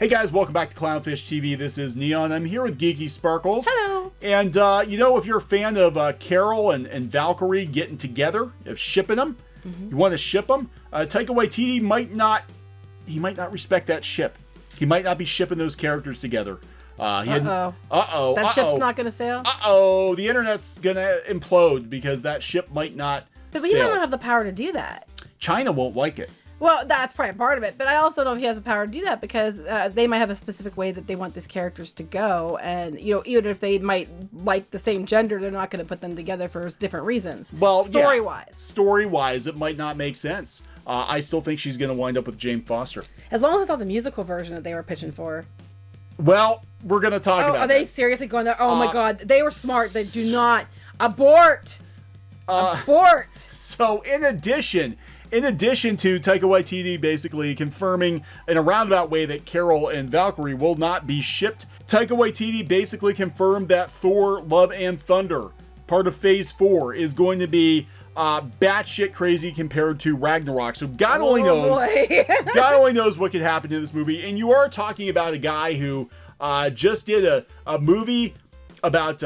Hey guys, welcome back to Clownfish TV. This is Neon. I'm here with Geeky Sparkles. Hello. And you know, if you're a fan of Carol and Valkyrie getting together, of shipping them, you want to ship them, Taika Waititi might not respect that ship. He might not be shipping those characters together. That ship's not going to sail? The internet's going to implode because that ship might not But sail. he don't have the power to do that. China won't like it. Well, that's probably part of it, but I also don't know if he has the power to do that because they might have a specific way that they want these characters to go, and you know, even if they might like the same gender, they're not going to put them together for different reasons. Well, story-wise, story-wise, it might not make sense. I still think she's going to wind up with Jane Foster, as long as it's not the musical version that they were pitching for. Well, we're going to talk about. Are they seriously going there? Oh my God, they were smart. They do not abort. Abort. So, in addition to Taika Waititi basically confirming in a roundabout way that Carol and Valkyrie will not be shipped, Taika Waititi basically confirmed that Thor: Love and Thunder, part of Phase 4, is going to be batshit crazy compared to Ragnarok. So God only knows, God only knows what could happen in this movie. And you are talking about a guy who just did a movie about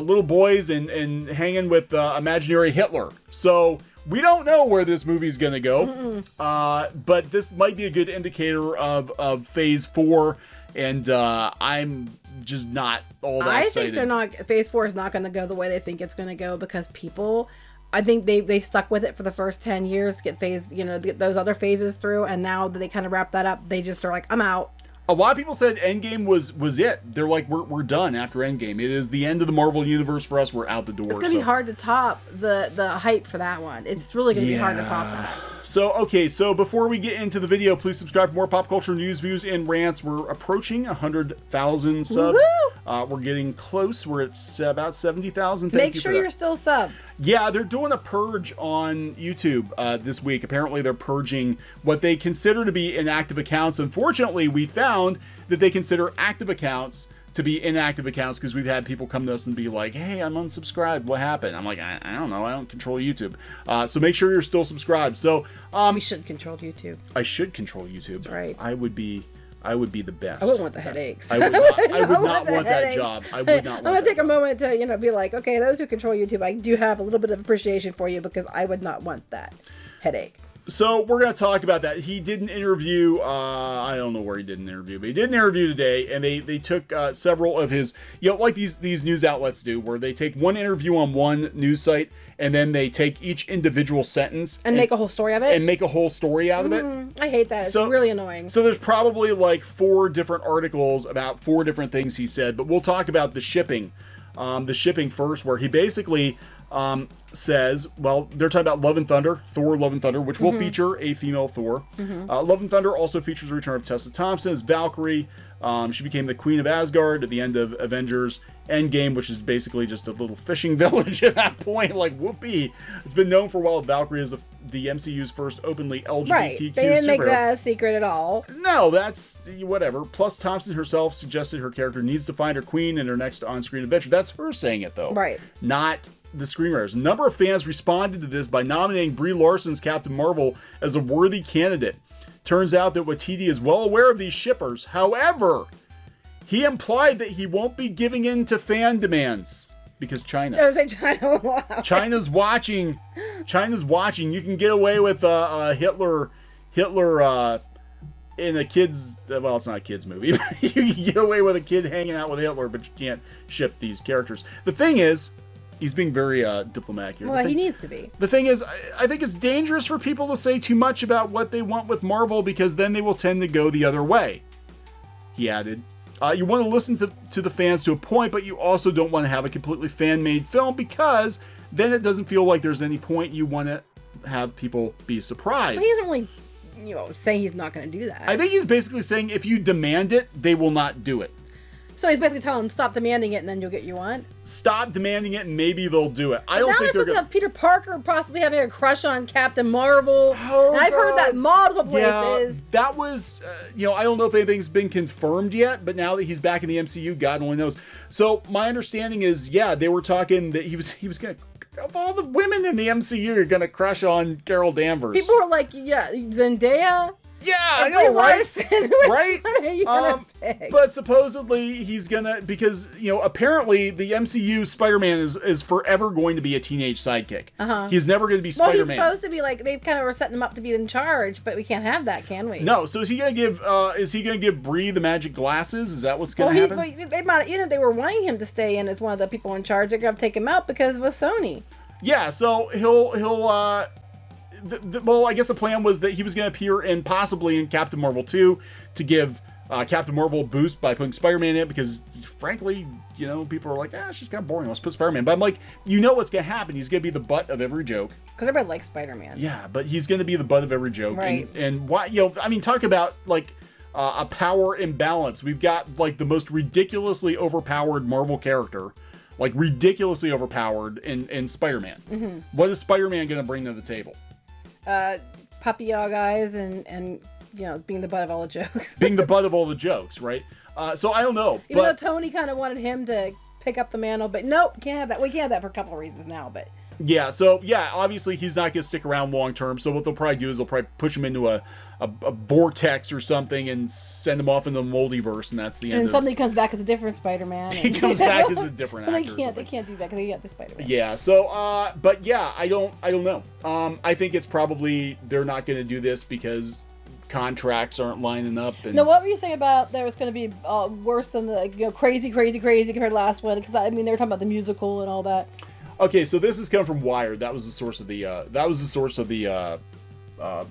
little boys and hanging with imaginary Hitler. So we don't know where this movie's going to go, but this might be a good indicator of Phase 4, and I'm just not all that excited. I think Phase 4 is not going to go the way they think it's going to go because people, I think they stuck with it for the first 10 years, get those other phases through, and now that they kind of wrap that up, they just are like, I'm out. A lot of people said Endgame was it. They're like, we're done after Endgame. It is the end of the Marvel Universe for us. We're out the door. It's going to be hard to top the hype for that one. It's really going to be hard to top that. So before we get into the video, please subscribe for more pop culture news, views, and rants. We're approaching 100,000 subs. We're getting close. We're at about 70,000. Make sure you're still subbed. Yeah, they're doing a purge on YouTube this week. Apparently, they're purging what they consider to be inactive accounts. Unfortunately, we found that they consider active accounts to be inactive accounts because we've had people come to us and be like, hey, I'm unsubscribed. What happened? I'm like, I don't know. I don't control YouTube. So make sure you're still subscribed. So we should control YouTube. I should control YouTube. That's right. I would be the best. I wouldn't want the headaches. I would not want that job. I would not want I'm going to take a moment to, be like, okay, those who control YouTube, I do have a little bit of appreciation for you because I would not want that headache. So we're going to talk about that. He did an interview. I don't know where he did an interview, but he did an interview today, and they took several of his, like these news outlets do, where they take one interview on one news site, and then they take each individual sentence and make a whole story of it. And make a whole story out of it. I hate that. It's really annoying. So there's probably like 4 different articles about 4 different things he said, but we'll talk about the shipping first, where he basically says, well, they're talking about Love and Thunder, Thor: Love and Thunder, which will feature a female Thor. Love and Thunder also features the return of Tessa Thompson as Valkyrie. She became the Queen of Asgard at the end of Avengers Endgame, which is basically just a little fishing village at that point. Like, whoopee. It's been known for a while that Valkyrie is the MCU's first openly LGBTQ Right. They didn't make that a secret at all. No, that's whatever. Plus, Thompson herself suggested her character needs to find her queen in her next on-screen adventure. That's her saying it, though. Right. Not the screenwriters. A number of fans responded to this by nominating Brie Larson's Captain Marvel as a worthy candidate. Turns out that Waititi is well aware of these shippers. However, he implied that he won't be giving in to fan demands because China. I was like, China. Wow. China's watching. China's watching. You can get away with Hitler in a kid's. Well, it's not a kid's movie. But you can get away with a kid hanging out with Hitler, but you can't ship these characters. The thing is, he's being very diplomatic here. Well, he needs to be. The thing is, I think it's dangerous for people to say too much about what they want with Marvel because then they will tend to go the other way. He added. You want to listen to the fans to a point, but you also don't want to have a completely fan-made film because then it doesn't feel like there's any point. You want to have people be surprised. But he isn't really, saying he's not going to do that. I think he's basically saying if you demand it, they will not do it. So he's basically telling them, stop demanding it and then you'll get what you want? Stop demanding it and maybe they'll do it. I don't think they're going to have Peter Parker possibly having a crush on Captain Marvel. Oh, and I've heard that multiple places. Yeah, that was, I don't know if anything's been confirmed yet, but now that he's back in the MCU, God only knows. So my understanding is, they were talking that he was going to, of all the women in the MCU, you're going to crush on Carol Danvers. People were like, Zendaya, Yeah, I know, Brie right? Larson, which Right? one are you gonna pick? But supposedly he's gonna, because, you know, apparently the MCU Spider-Man is forever going to be a teenage sidekick. He's never going to be Well, he's Spider-Man. supposed to be like, they kind of were setting him up to be in charge, but we can't have that, can we? No, so is he gonna give Brie the magic glasses? Is that what's gonna happen? They might, you know, they were wanting him to stay in as one of the people in charge. They're gonna take him out because of Sony. Yeah, so he'll well, I guess the plan was that he was going to appear possibly in Captain Marvel 2 to give Captain Marvel a boost by putting Spider-Man in it, because frankly, you know, people are like, it's just kind of boring, let's put Spider-Man. But I'm like, you know what's going to happen. He's going to be the butt of every joke. Because everybody likes Spider-Man. Yeah, but he's going to be the butt of every joke. Right. And why, you know, I mean, talk about like a power imbalance. We've got like the most ridiculously overpowered Marvel character, like ridiculously overpowered in Spider-Man. Mm-hmm. What is Spider-Man going to bring to the table? Puppy dog eyes and you know, being the butt of all the jokes. Being the butt of all the jokes, right? So I don't know. Even though Tony kind of wanted him to pick up the mantle, but nope, can't have that. We can't have that for a couple of reasons now, but... Yeah, so yeah, obviously he's not going to stick around long term, so what they'll probably do is they'll probably push him into a vortex or something and send him off into the multiverse, and that's the end. And suddenly he comes back as a different Spider-Man. He comes back as a different actor. They can't do that because they got the Spider-Man. Yeah, so but yeah, I don't know. I think it's probably they're not going to do this because contracts aren't lining up. And now, what were you saying about there was going to be worse than the crazy compared to the last one? Because I mean, they were talking about the musical and all that. Okay, so this is coming from Wired. That was the source of the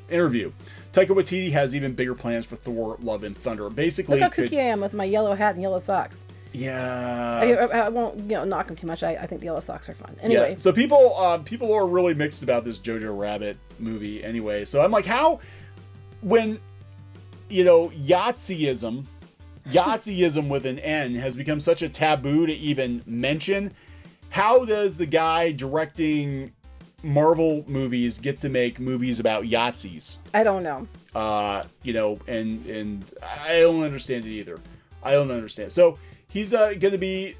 interview. Taika Waititi has even bigger plans for Thor: Love and Thunder. Basically, look how kooky I am with my yellow hat and yellow socks. Yeah, I won't knock them too much. I think the yellow socks are fun. Anyway, yeah. So people are really mixed about this Jojo Rabbit movie. Anyway, so I'm like, how when Yahtzeeism with an N has become such a taboo to even mention. How does the guy directing Marvel movies get to make movies about Yahtzees? I don't know. And I don't understand it either. I don't understand. So he's going to be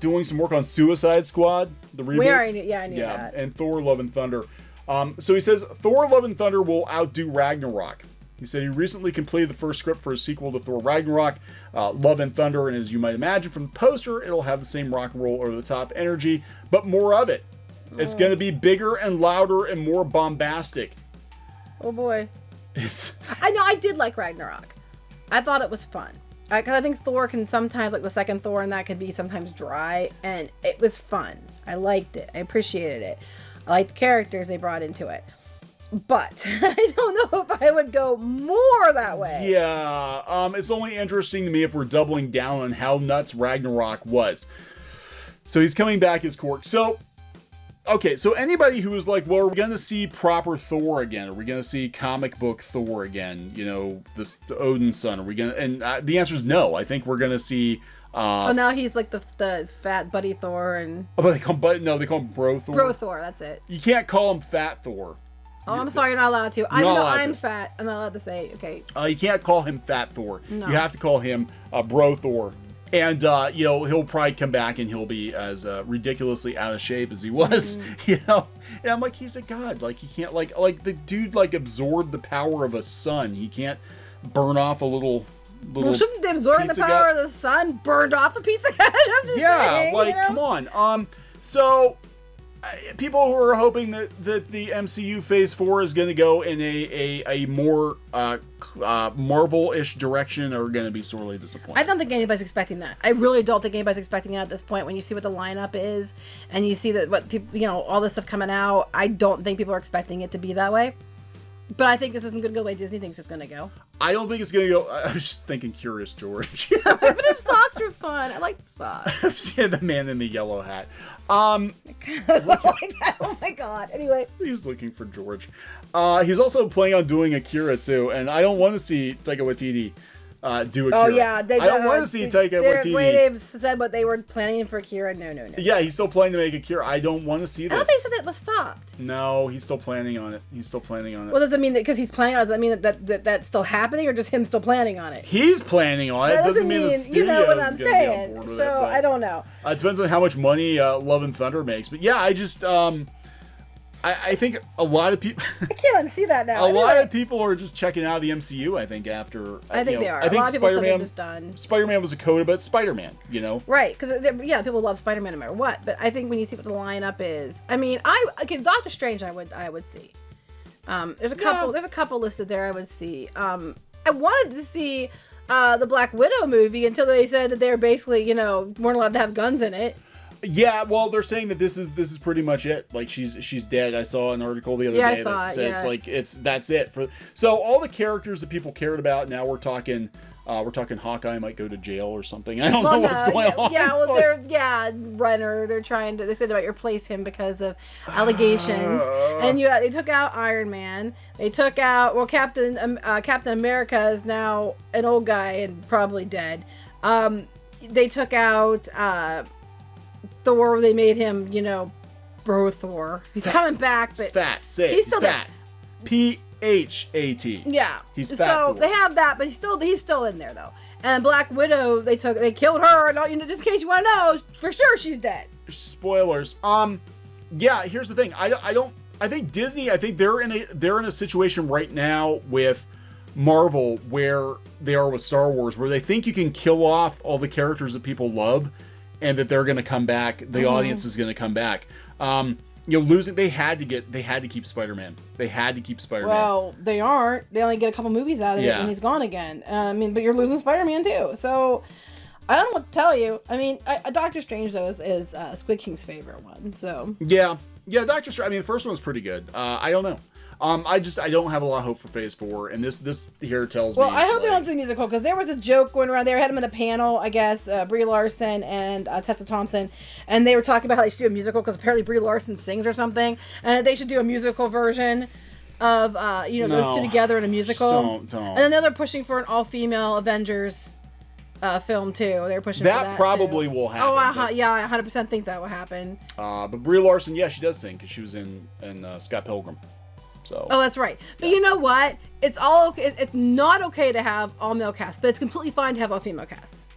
doing some work on Suicide Squad, the reboot. I knew that. And Thor: Love and Thunder. So he says Thor: Love and Thunder will outdo Ragnarok. He said he recently completed the first script for a sequel to Thor: Ragnarok, Love and Thunder, and as you might imagine from the poster, it'll have the same rock and roll over-the-top energy, but more of it. It's going to be bigger and louder and more bombastic. Oh boy. I know, I did like Ragnarok. I thought it was fun. Because I think Thor can sometimes, like the second Thor, and that could be sometimes dry, and it was fun. I liked it. I appreciated it. I liked the characters they brought into it. But I don't know if I would go more that way. Yeah, it's only interesting to me if we're doubling down on how nuts Ragnarok was. So he's coming back as Korg. So, okay, so anybody who was like, well, are we going to see proper Thor again? Are we going to see comic book Thor again? The Odin's son? Are we going to? And the answer is no. I think we're going to see... now he's like the fat buddy Thor and... Oh, but they call him Bro Thor? Bro Thor, that's it. You can't call him Fat Thor. Oh, I'm sorry, you're not allowed to. I'm fat. I'm not allowed to say, okay. You can't call him Fat Thor. No. You have to call him Bro Thor. And, he'll probably come back and he'll be as ridiculously out of shape as he was, And I'm like, he's a god. Like, he can't, like the dude, absorbed the power of a sun. He can't burn off a little... Well, shouldn't they absorb the power of the sun burned off the pizza hut? I'm just saying, come on. So... people who are hoping that the MCU Phase 4 is going to go in a more Marvel-ish direction are going to be sorely disappointed. I don't think anybody's expecting that. I really don't think anybody's expecting that at this point. When you see what the lineup is, and you see that what people, all this stuff coming out, I don't think people are expecting it to be that way. But I think this isn't going to go the way Disney thinks it's going to go. I don't think it's going to go... I was just thinking Curious George. But his socks were fun. I like the socks. Yeah, the man in the yellow hat. Oh my god. Anyway. He's looking for George. He's also planning on doing Akira, too. And I don't want to see Taika Waititi do Akira. Oh, yeah. I don't want to see Taika Waititi. The way they've said what they were planning for Akira, no. Yeah, he's still planning to make Akira. I don't want to see this. I thought they said it was stopped. No, he's still planning on it. Well, does it mean that because he's planning on it, does that mean that that's still happening, or just him still planning on it? He's planning on it. It doesn't mean the studio you know what I'm is going to be on board with it. So I don't know. It depends on how much money Love and Thunder makes. But yeah, I just... I think a lot of people. I can't unsee that now. A lot of people are just checking out of the MCU. I think after. I think they are. I think a lot of people said they're Spider-Man. just done. Spider-Man was a coda, but Spider-Man. Right? Because people love Spider-Man no matter what. But I think when you see what the lineup is, I mean, Doctor Strange, I would see. There's a couple. Yeah. There's a couple listed there. I would see. I wanted to see the Black Widow movie until they said that they were basically, weren't allowed to have guns in it. Yeah, well, they're saying that this is pretty much it. Like she's dead. I saw an article the other day that said it's like that's it for. So all the characters that people cared about, now we're talking Hawkeye might go to jail or something. I don't know what's going on. Yeah, well, Renner. They said they might replace him because of allegations. And they took out Iron Man. They took out Captain America is now an old guy and probably dead. They took out Thor. They made him, bro Thor. He's coming back, but he's fat. He's still fat. PHAT. Yeah. He's fat. So Thor. they have that, but he's still in there though. And Black Widow, they killed her. And just in case you want to know, for sure she's dead. Spoilers. Yeah. Here's the thing. I think Disney. I think they're in a situation right now with Marvel where they are with Star Wars, where they think you can kill off all the characters that people love, and that they're going to come back. The audience is going to come back. Losing. They had to keep Spider-Man. They had to keep Spider-Man. Well, they aren't. They only get a couple movies out of it when he's gone again. But you're losing Spider-Man too. So I don't know what to tell you. I mean, Doctor Strange though is Squid King's favorite one. So yeah, Doctor Strange. I mean, the first one's pretty good. I don't know. I don't have a lot of hope for Phase 4, and this here tells me. Well, I hope they don't do the musical, because there was a joke going around there. Had them in a panel, I guess, Brie Larson and Tessa Thompson, and they were talking about how they should do a musical because apparently Brie Larson sings or something, and they should do a musical version of those two together in a musical. Don't. And then they're pushing for an all-female Avengers film too. They're pushing for that probably too. will happen. I 100% think that will happen. But Brie Larson, she does sing because she was in Scott Pilgrim. So. Oh, that's right. But you know what? It's all okay. It's not okay to have all male cast, but it's completely fine to have all female cast.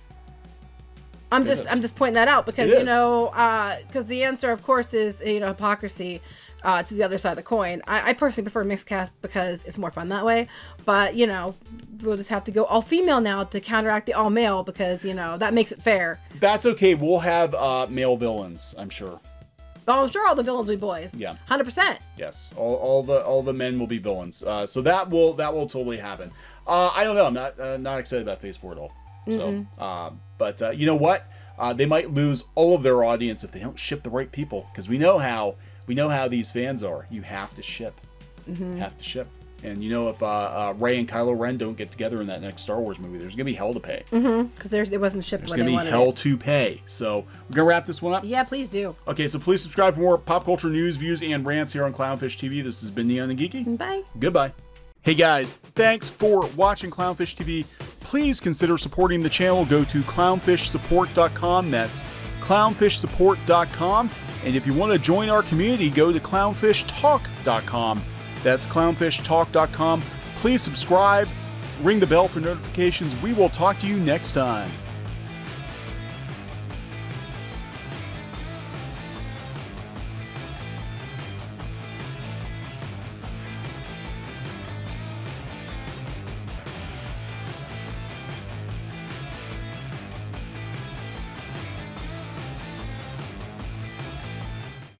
I'm just pointing that out because because the answer, of course, is hypocrisy to the other side of the coin. I personally prefer mixed cast because it's more fun that way. But we'll just have to go all female now to counteract the all male because that makes it fair. That's okay. We'll have male villains, I'm sure. Oh, I'm sure all the villains will be boys. Yeah, 100%. Yes, all the men will be villains. So that will totally happen. I don't know. I'm not excited about Phase 4 at all. So, but you know what? They might lose all of their audience if they don't ship the right people, because we know how these fans are. You have to ship. Have to ship. And if Rey and Kylo Ren don't get together in that next Star Wars movie, there's going to be hell to pay. Because it wasn't shipped There's when they going to wanted be hell it. to pay. So we're going to wrap this one up? Yeah, please do. Okay, so please subscribe for more pop culture news, views, and rants here on Clownfish TV. This has been Neon and Geeky. Bye. Goodbye. Hey guys, thanks for watching Clownfish TV. Please consider supporting the channel. Go to clownfishsupport.com. That's clownfishsupport.com. And if you want to join our community, go to clownfishtalk.com. That's clownfishtalk.com. Please subscribe, ring the bell for notifications. We will talk to you next time.